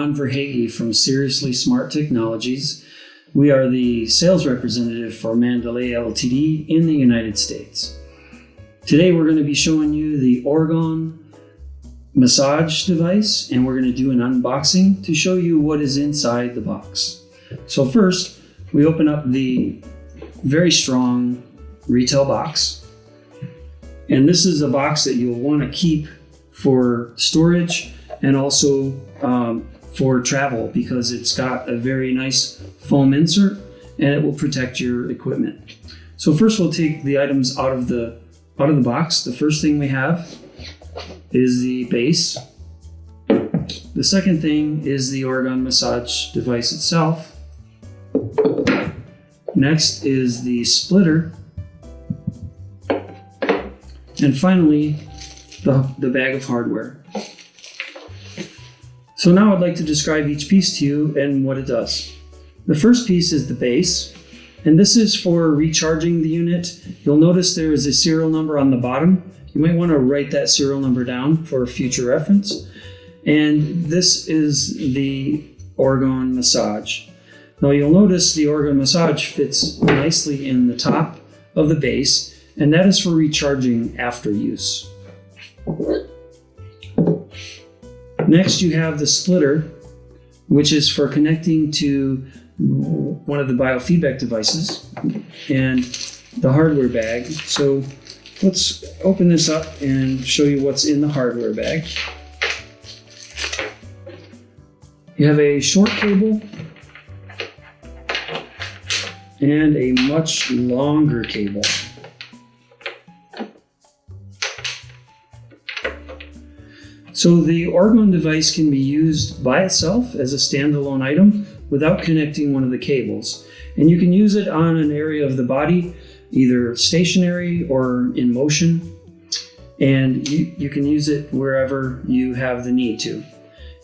Ron Verhage from Seriously Smart Technologies. We are the sales representative for Mandalay Ltd. In the United States. Today we're going to be showing you the Orgon Massage device, and we're going to do an unboxing to show you what is inside the box. So first, we open up the very strong retail box. And this is a box that you'll want to keep for storage and also for travel, because it's got a very nice foam insert and it will protect your equipment. So first we'll take the items out of the box. The first thing we have is the base. The second thing is the Orgon Massage device itself. Next is the splitter. And finally, the bag of hardware. So now I'd like to describe each piece to you and what it does. The first piece is the base, and this is for recharging the unit. You'll notice there is a serial number on the bottom. You might want to write that serial number down for future reference. And this is the Orgon Massage. Now you'll notice the Orgon Massage fits nicely in the top of the base, and that is for recharging after use. Next, you have the splitter, which is for connecting to one of the biofeedback devices, and the hardware bag. So let's open this up and show you what's in the hardware bag. You have a short cable and a much longer cable. So the Orgon device can be used by itself as a standalone item without connecting one of the cables. And you can use it on an area of the body, either stationary or in motion. And you can use it wherever you have the need to.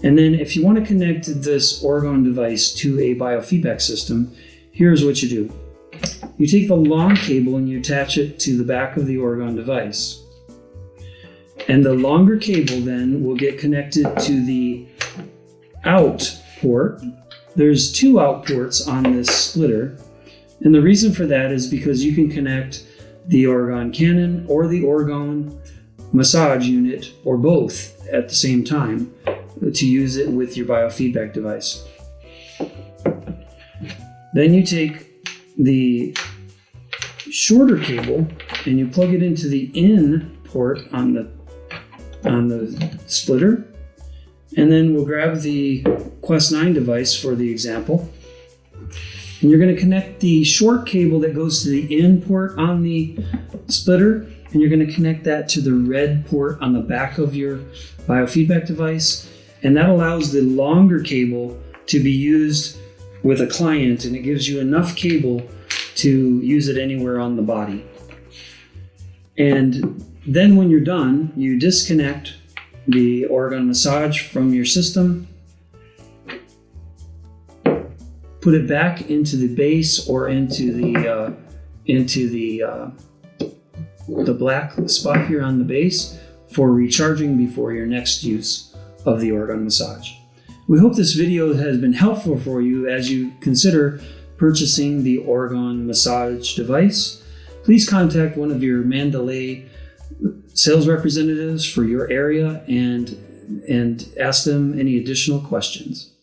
And then if you want to connect this Orgon device to a biofeedback system, here's what you do. You take the long cable and you attach it to the back of the Orgon device. And the longer cable then will get connected to the out port. There's two out ports on this splitter. And the reason for that is because you can connect the Orgon Cannon or the Orgon Massage unit, or both at the same time, to use it with your biofeedback device. Then you take the shorter cable and you plug it into the in port on the splitter, and then we'll grab the Quest 9 device for the example, and you're going to connect the short cable that goes to the in port on the splitter, and you're going to connect that to the red port on the back of your biofeedback device, and that allows the longer cable to be used with a client, and it gives you enough cable to use it anywhere on the body. And then when you're done, you disconnect the Orgon Massage from your system, put it back into the base or into the black spot here on the base for recharging before your next use of the Orgon Massage. We hope this video has been helpful for you as you consider purchasing the Orgon Massage device. Please contact one of your Mandalay sales representatives for your area and ask them any additional questions.